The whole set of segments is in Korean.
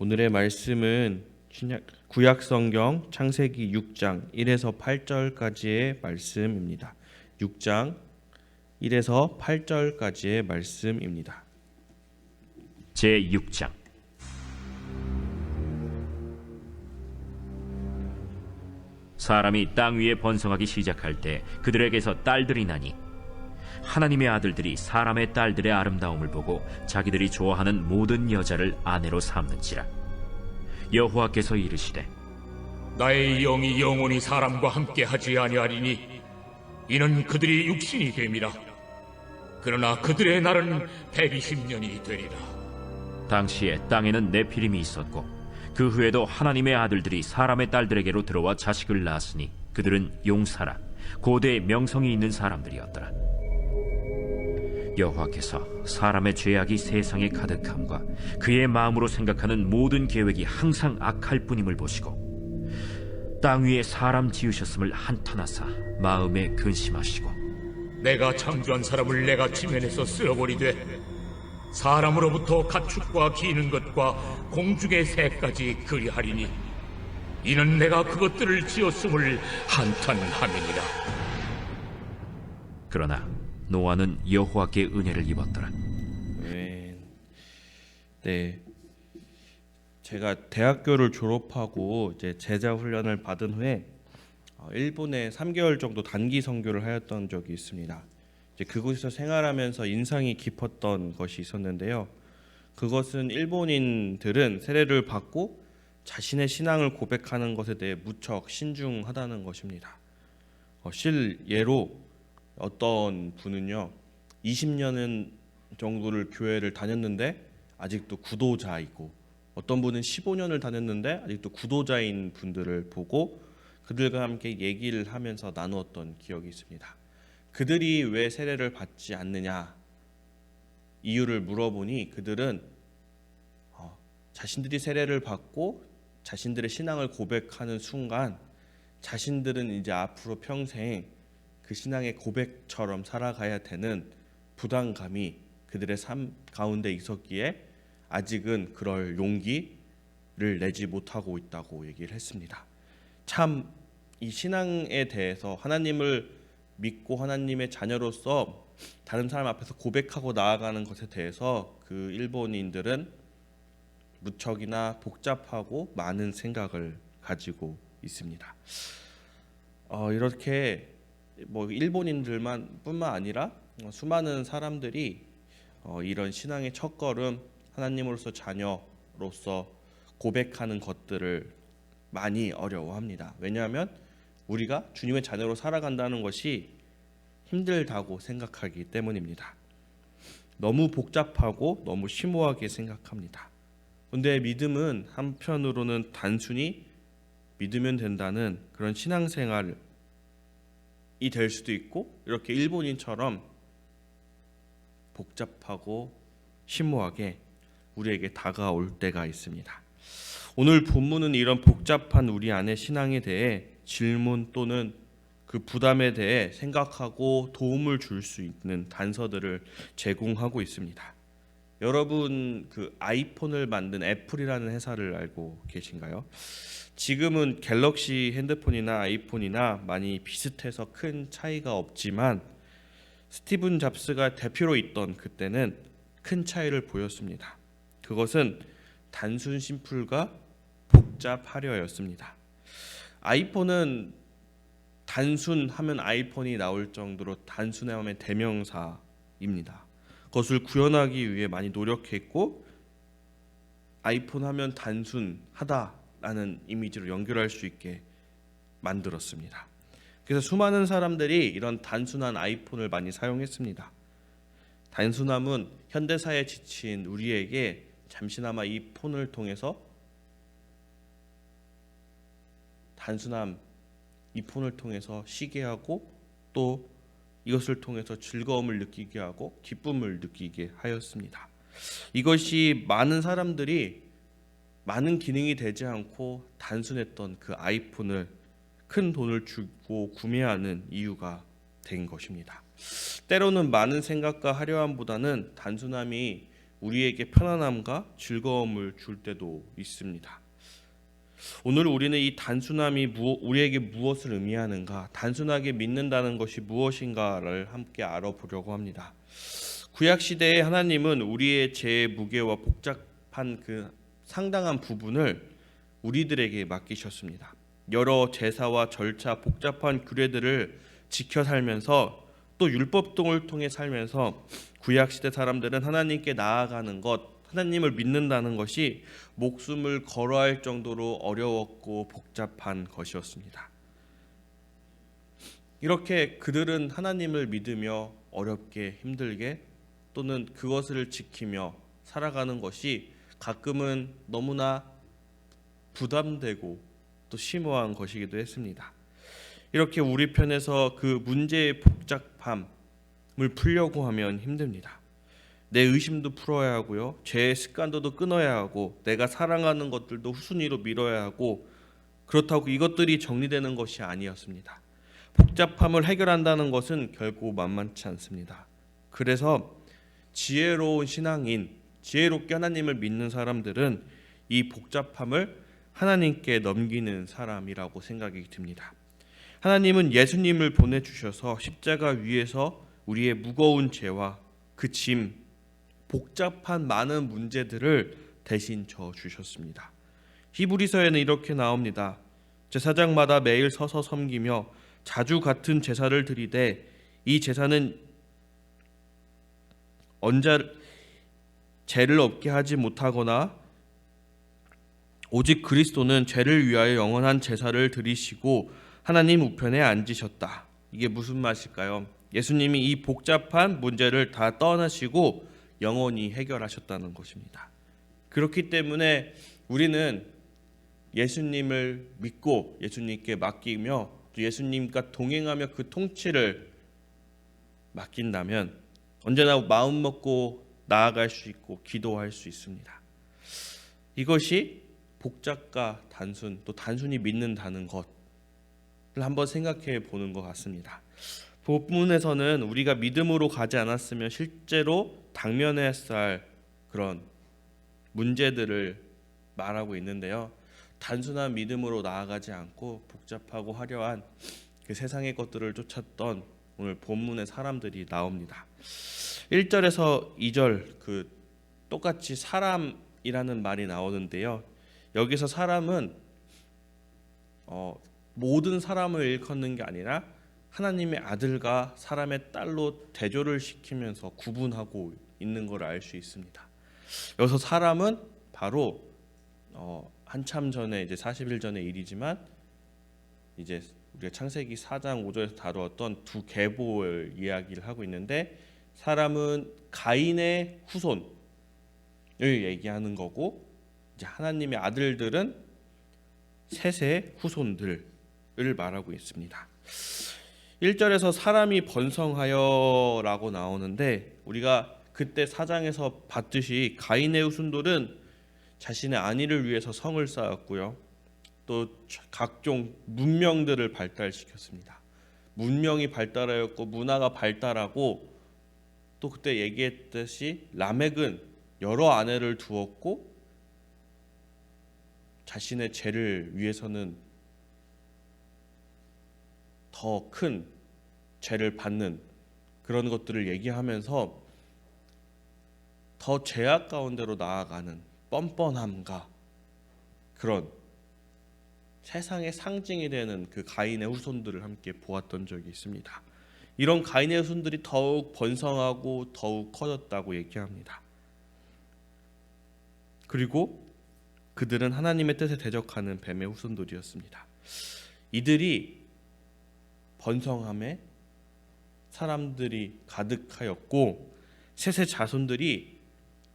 오늘의 말씀은 구약성경 창세기 6장 1에서 8절까지의 말씀입니다. 6장 1에서 8절까지의 말씀입니다. 제6장. 사람이 땅 위에 번성하기 시작할 때 그들에게서 딸들이 나니 하나님의 아들들이 사람의 딸들의 아름다움을 보고 자기들이 좋아하는 모든 여자를 아내로 삼는지라. 여호와께서 이르시되 나의 영이 영원히 사람과 함께 하지 아니하리니 이는 그들이 육신이 됨이라. 그러나 그들의 날은 120년이 되리라. 당시에 땅에는 네피림이 있었고 그 후에도 하나님의 아들들이 사람의 딸들에게로 들어와 자식을 낳았으니 그들은 용사라 고대의 명성이 있는 사람들이었더라. 여호와께서 사람의 죄악이 세상에 가득함과 그의 마음으로 생각하는 모든 계획이 항상 악할 뿐임을 보시고 땅 위에 사람 지으셨음을 한탄하사 마음에 근심하시고 내가 창조한 사람을 내가 지면에서 쓸어버리되 사람으로부터 가축과 기는 것과 공중의 새까지 그리하리니 이는 내가 그것들을 지었음을 한탄함이니라. 그러나 노아는 여호와께 은혜를 입었더라. 네, 제가 대학교를 졸업하고 이제 제자 훈련을 받은 후에 일본에 3개월 정도 단기 선교를 하였던 적이 있습니다. 이제 그곳에서 생활하면서 인상이 깊었던 것이 있었는데요. 그것은 일본인들은 세례를 받고 자신의 신앙을 고백하는 것에 대해 무척 신중하다는 것입니다. 실예로 어떤 분은요 20년 정도를 교회를 다녔는데 아직도 구도자이고 어떤 분은 15년을 다녔는데 아직도 구도자인 분들을 보고 그들과 함께 얘기를 하면서 나누었던 기억이 있습니다. 그들이 왜 세례를 받지 않느냐 이유를 물어보니 그들은 자신들이 세례를 받고 자신들의 신앙을 고백하는 순간 자신들은 이제 앞으로 평생 그 신앙의 고백처럼 살아가야 되는 부담감이 그들의 삶 가운데 있었기에 아직은 그럴 용기를 내지 못하고 있다고 얘기를 했습니다. 참 이 신앙에 대해서 하나님을 믿고 하나님의 자녀로서 다른 사람 앞에서 고백하고 나아가는 것에 대해서 그 일본인들은 무척이나 복잡하고 많은 생각을 가지고 있습니다. 이렇게 일본인들만 뿐만 아니라 수많은 사람들이 이런 신앙의 첫걸음 하나님으로서 자녀로서 고백하는 것들을 많이 어려워합니다. 왜냐하면 우리가 주님의 자녀로 살아간다는 것이 힘들다고 생각하기 때문입니다. 너무 복잡하고 너무 심오하게 생각합니다. 그런데 믿음은 한편으로는 단순히 믿으면 된다는 그런 신앙생활이 될 수도 있고 이렇게 일본인처럼 복잡하고 심오하게 우리에게 다가올 때가 있습니다. 오늘 본문은 이런 복잡한 우리 안의 신앙에 대해 질문 또는 그 부담에 대해 생각하고 도움을 줄 수 있는 단서들을 제공하고 있습니다. 여러분 그 아이폰을 만든 애플이라는 회사를 알고 계신가요? 지금은 갤럭시 핸드폰이나 아이폰이나 많이 비슷해서 큰 차이가 없지만 스티븐 잡스가 대표로 있던 그때는 큰 차이를 보였습니다. 그것은 단순 심플과 복잡하려였습니다. 아이폰은 단순하면 아이폰이 나올 정도로 단순함의 대명사입니다. 그것을 구현하기 위해 많이 노력했고 아이폰 하면 단순하다라는 이미지로 연결할 수 있게 만들었습니다. 그래서 수많은 사람들이 이런 단순한 아이폰을 많이 사용했습니다. 단순함은 현대사에 지친 우리에게 잠시나마 이 폰을 통해서 이 폰을 통해서 쉬게 하고 또 이것을 통해서 즐거움을 느끼게 하고 기쁨을 느끼게 하였습니다. 이것이 많은 사람들이 많은 기능이 되지 않고 단순했던 그 아이폰을 큰 돈을 주고 구매하는 이유가 된 것입니다. 때로는 많은 생각과 화려함보다는 단순함이 우리에게 편안함과 즐거움을 줄 때도 있습니다. 오늘 우리는 이 단순함이 우리에게 무엇을 의미하는가, 단순하게 믿는다는 것이 무엇인가를 함께 알아보려고 합니다. 구약 시대에 하나님은 우리의 죄의 무게와 복잡한 그 상당한 부분을 우리들에게 맡기셨습니다. 여러 제사와 절차, 복잡한 규례들을 지켜 살면서 또 율법등을 통해 살면서 구약 시대 사람들은 하나님께 나아가는 것, 하나님을 믿는다는 것이 목숨을 걸어할 정도로 어려웠고 복잡한 것이었습니다. 이렇게 그들은 하나님을 믿으며 어렵게 힘들게 또는 그것을 지키며 살아가는 것이 가끔은 너무나 부담되고 또 심오한 것이기도 했습니다. 이렇게 우리 편에서 그 문제의 복잡함을 풀려고 하면 힘듭니다. 내 의심도 풀어야 하고요, 죄의 습관도 끊어야 하고, 내가 사랑하는 것들도 후순위로 밀어야 하고, 그렇다고 이것들이 정리되는 것이 아니었습니다. 복잡함을 해결한다는 것은 결코 만만치 않습니다. 그래서 지혜로운 신앙인, 지혜롭게 하나님을 믿는 사람들은 이 복잡함을 하나님께 넘기는 사람이라고 생각이 듭니다. 하나님은 예수님을 보내주셔서 십자가 위에서 우리의 무거운 죄와 그 짐, 복잡한 많은 문제들을 대신 져주셨습니다. 히브리서에는 이렇게 나옵니다. 제사장마다 매일 서서 섬기며 자주 같은 제사를 드리되 이 제사는 죄를 없게 하지 못하거나 오직 그리스도는 죄를 위하여 영원한 제사를 드리시고 하나님 우편에 앉으셨다. 이게 무슨 말일까요? 예수님이 이 복잡한 문제를 다 떠나시고 영원히 해결하셨다는 것입니다. 그렇기 때문에 우리는 예수님을 믿고 예수님께 맡기며 또 예수님과 동행하며 그 통치를 맡긴다면 언제나 마음 먹고 나아갈 수 있고 기도할 수 있습니다. 이것이 복잡과 단순, 또 단순히 믿는다는 것을 한번 생각해 보는 것 같습니다. 본문에서는 우리가 믿음으로 가지 않았으면 실제로 당면해야 할 그런 문제들을 말하고 있는데요. 단순한 믿음으로 나아가지 않고 복잡하고 화려한 그 세상의 것들을 쫓았던 오늘 본문의 사람들이 나옵니다. 1절에서 2절 그 똑같이 사람이라는 말이 나오는데요. 여기서 사람은 모든 사람을 일컫는 게 아니라 하나님의 아들과 사람의 딸로 대조를 시키면서 구분하고 있는 걸 알 수 있습니다. 여기서 사람은 바로 한참 전에 이제 40일 전의 일이지만 이제 우리가 창세기 4장 5절에서 다루었던 두 계보를 이야기를 하고 있는데, 사람은 가인의 후손을 얘기하는 거고, 이제 하나님의 아들들은 셋의 후손들을 말하고 있습니다. 1절에서 사람이 번성하여 라고 나오는데, 우리가 그때 4장에서 봤듯이 가인의 후손들은 자신의 안위를 위해서 성을 쌓았고요, 또 각종 문명들을 발달시켰습니다. 문명이 발달하였고 문화가 발달하고, 또 그때 얘기했듯이 라멕은 여러 아내를 두었고 자신의 죄를 위해서는 더 큰 죄를 받는 그런 것들을 얘기하면서 더 죄악 가운데로 나아가는 뻔뻔함과 그런 세상의 상징이 되는 그 가인의 후손들을 함께 보았던 적이 있습니다. 이런 가인의 후손들이 더욱 번성하고 더욱 커졌다고 얘기합니다. 그리고 그들은 하나님의 뜻에 대적하는 뱀의 후손들이었습니다. 이들이 번성함에 사람들이 가득하였고, 셋의 자손들이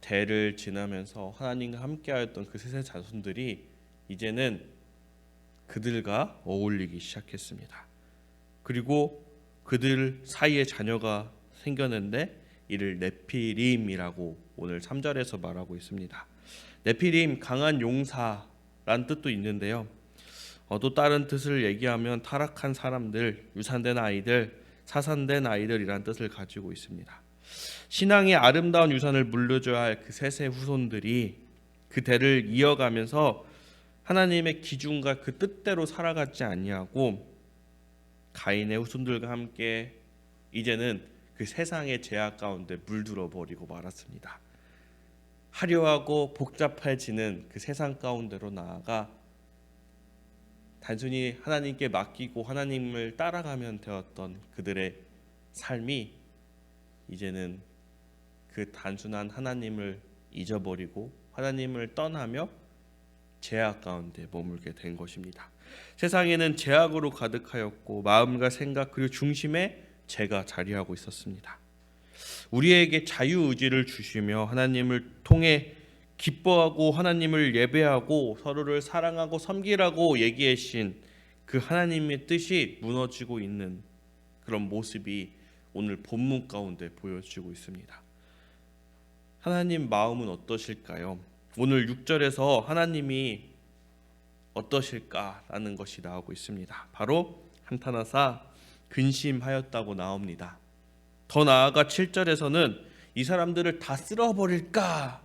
대를 지나면서 하나님과 함께하였던 그 셋의 자손들이 이제는 그들과 어울리기 시작했습니다. 그리고 그들 사이에 자녀가 생겼는데 이를 네피림이라고 오늘 3절에서 말하고 있습니다. 네피림, 강한 용사란 뜻도 있는데요. 또 다른 뜻을 얘기하면 타락한 사람들, 유산된 아이들, 사산된 아이들이란 뜻을 가지고 있습니다. 신앙의 아름다운 유산을 물려줘야 할 그 셋의 후손들이 그 대를 이어가면서 하나님의 기준과 그 뜻대로 살아가지 아니하고 가인의 후손들과 함께 이제는 그 세상의 제약 가운데 물들어 버리고 말았습니다. 화려하고 복잡해지는 그 세상 가운데로 나아가 단순히 하나님께 맡기고 하나님을 따라가면 되었던 그들의 삶이 이제는 그 단순한 하나님을 잊어버리고 하나님을 떠나며 죄악 가운데 머물게 된 것입니다. 세상에는 죄악으로 가득하였고 마음과 생각 그리고 중심에 죄가 자리하고 있었습니다. 우리에게 자유의지를 주시며 하나님을 통해 기뻐하고 하나님을 예배하고 서로를 사랑하고 섬기라고 얘기하신 그 하나님의 뜻이 무너지고 있는 그런 모습이 오늘 본문 가운데 보여지고 있습니다. 하나님 마음은 어떠실까요? 오늘 6절에서 하나님이 어떠실까라는 것이 나오고 있습니다. 바로 한탄하사 근심하였다고 나옵니다. 더 나아가 7절에서는 이 사람들을 다 쓸어버릴까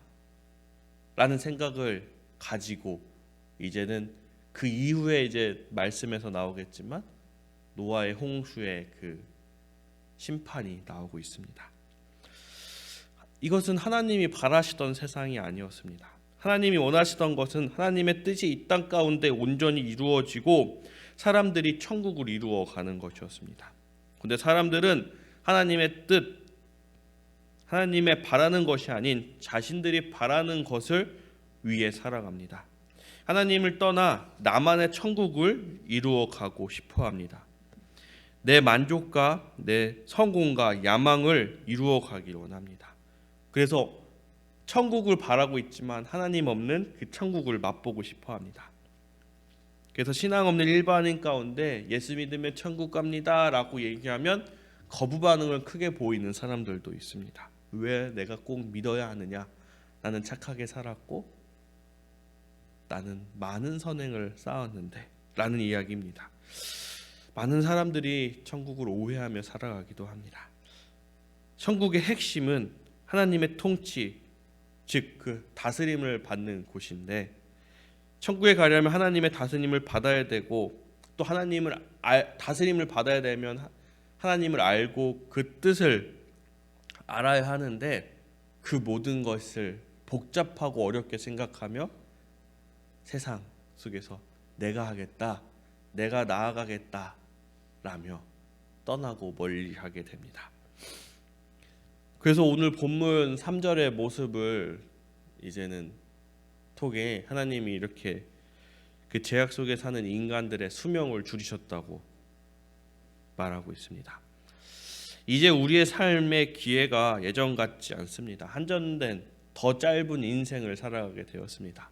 라는 생각을 가지고 이제는 그 이후에 이제 말씀에서 나오겠지만 노아의 홍수의 그 심판이 나오고 있습니다. 이것은 하나님이 바라시던 세상이 아니었습니다. 하나님이 원하시던 것은 하나님의 뜻이 이 땅 가운데 온전히 이루어지고 사람들이 천국을 이루어가는 것이었습니다. 그런데 사람들은 하나님의 뜻, 하나님의 바라는 것이 아닌 자신들이 바라는 것을 위해 살아갑니다. 하나님을 떠나 나만의 천국을 이루어가고 싶어합니다. 내 만족과 내 성공과 야망을 이루어가길 원합니다. 그래서 천국을 바라고 있지만 하나님 없는 그 천국을 맛보고 싶어합니다. 그래서 신앙 없는 일반인 가운데 예수 믿으면 천국 갑니다 라고 얘기하면 거부 반응을 크게 보이는 사람들도 있습니다. 왜 내가 꼭 믿어야 하느냐? 나는 착하게 살았고 나는 많은 선행을 쌓았는데 라는 이야기입니다. 많은 사람들이 천국을 오해하며 살아가기도 합니다. 천국의 핵심은 하나님의 통치, 즉 그 다스림을 받는 곳인데 천국에 가려면 하나님의 다스림을 받아야 되고 또 하나님을 다스림을 받아야 되면 하나님을 알고 그 뜻을 알아야 하는데 그 모든 것을 복잡하고 어렵게 생각하며 세상 속에서 내가 하겠다, 내가 나아가겠다 라며 떠나고 멀리하게 됩니다. 그래서 오늘 본문 3절의 모습을 이제는 통해 하나님이 이렇게 그 죄악 속에 사는 인간들의 수명을 줄이셨다고 말하고 있습니다. 이제 우리의 삶의 기회가 예전 같지 않습니다. 한전된 더 짧은 인생을 살아가게 되었습니다.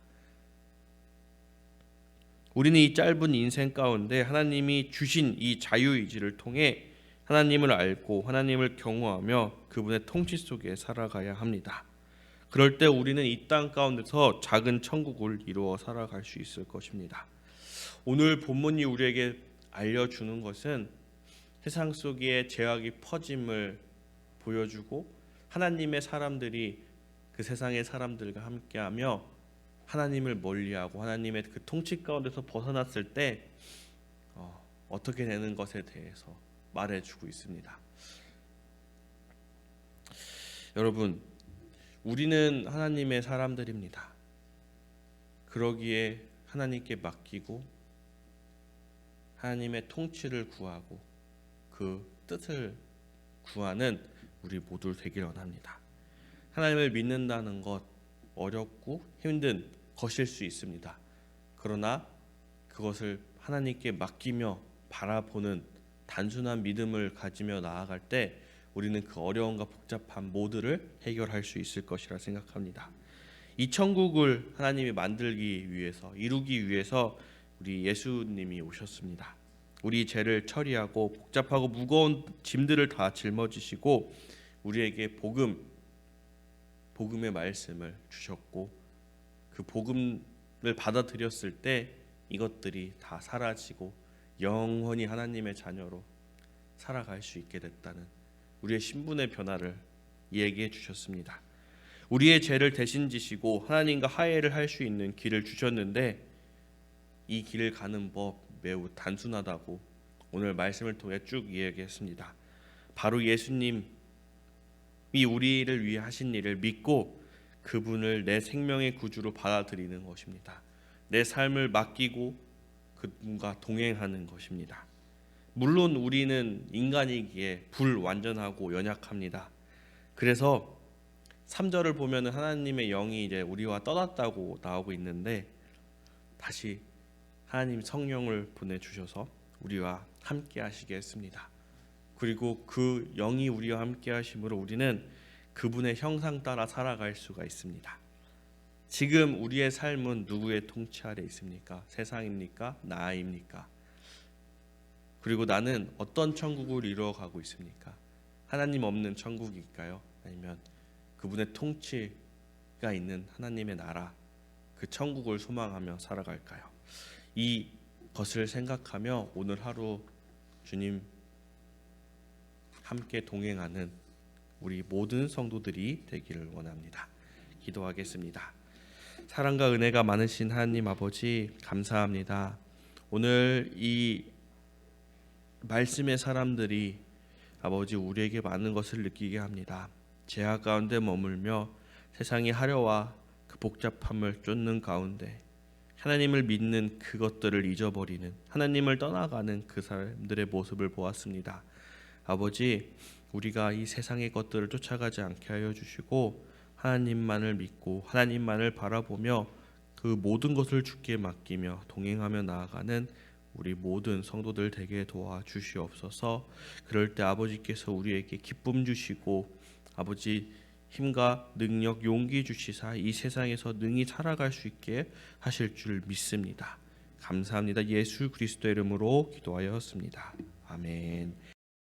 우리는 이 짧은 인생 가운데 하나님이 주신 이 자유의지를 통해 하나님을 알고 하나님을 경외하며 그분의 통치 속에 살아가야 합니다. 그럴 때 우리는 이 땅 가운데서 작은 천국을 이루어 살아갈 수 있을 것입니다. 오늘 본문이 우리에게 알려주는 것은 세상 속에 죄악이 퍼짐을 보여주고 하나님의 사람들이 그 세상의 사람들과 함께하며 하나님을 멀리하고 하나님의 그 통치 가운데서 벗어났을 때 어떻게 되는 것에 대해서 말해주고 있습니다. 여러분, 우리는 하나님의 사람들입니다. 그러기에 하나님께 맡기고 하나님의 통치를 구하고 그 뜻을 구하는 우리 모두 되길 원합니다. 하나님을 믿는다는 것 어렵고 힘든 것일 수 있습니다. 그러나 그것을 하나님께 맡기며 바라보는 단순한 믿음을 가지며 나아갈 때 우리는 그 어려움과 복잡한 모두를 해결할 수 있을 것이라 생각합니다. 이 천국을 하나님이 만들기 위해서 이루기 위해서 우리 예수님이 오셨습니다. 우리 죄를 처리하고 복잡하고 무거운 짐들을 다 짊어지시고 우리에게 복음의 말씀을 주셨고 그 복음을 받아들였을 때 이것들이 다 사라지고 영원히 하나님의 자녀로 살아갈 수 있게 됐다는 우리의 신분의 변화를 얘기해 주셨습니다. 우리의 죄를 대신 지시고 하나님과 화해를 할 수 있는 길을 주셨는데 이 길을 가는 법 매우 단순하다고 오늘 말씀을 통해 쭉 이야기했습니다. 바로 예수님이 우리를 위해 하신 일을 믿고 그분을 내 생명의 구주로 받아들이는 것입니다. 내 삶을 맡기고 그분과 동행하는 것입니다. 물론 우리는 인간이기에 불완전하고 연약합니다. 그래서 3절을 보면 하나님의 영이 이제 우리와 떠났다고 나오고 있는데 다시 하나님 성령을 보내주셔서 우리와 함께 하시게 했습니다. 그리고 그 영이 우리와 함께 하심으로 우리는 그분의 형상 따라 살아갈 수가 있습니다. 지금 우리의 삶은 누구의 통치 아래 있습니까? 세상입니까? 나입니까? 그리고 나는 어떤 천국을 이루어가고 있습니까? 하나님 없는 천국일까요? 아니면 그분의 통치가 있는 하나님의 나라, 그 천국을 소망하며 살아갈까요? 이 것을 생각하며 오늘 하루 주님 함께 동행하는 우리 모든 성도들이 되기를 원합니다. 기도하겠습니다. 사랑과 은혜가 많으신 하나님 아버지 감사합니다. 오늘 이 말씀의 사람들이 아버지 우리에게 많은 것을 느끼게 합니다. 죄악 가운데 머물며 세상의 화려와 그 복잡함을 쫓는 가운데 하나님을 믿는 그것들을 잊어버리는 하나님을 떠나가는 그 사람들의 모습을 보았습니다. 아버지 우리가 이 세상의 것들을 쫓아가지 않게 하여 주시고 하나님만을 믿고 하나님만을 바라보며 그 모든 것을 주께 맡기며 동행하며 나아가는 우리 모든 성도들 되게 도와주시옵소서. 그럴 때 아버지께서 우리에게 기쁨 주시고 아버지 힘과 능력, 용기 주시사 이 세상에서 능히 살아갈 수 있게 하실 줄 믿습니다. 감사합니다. 예수 그리스도의 이름으로 기도하였습니다. 아멘.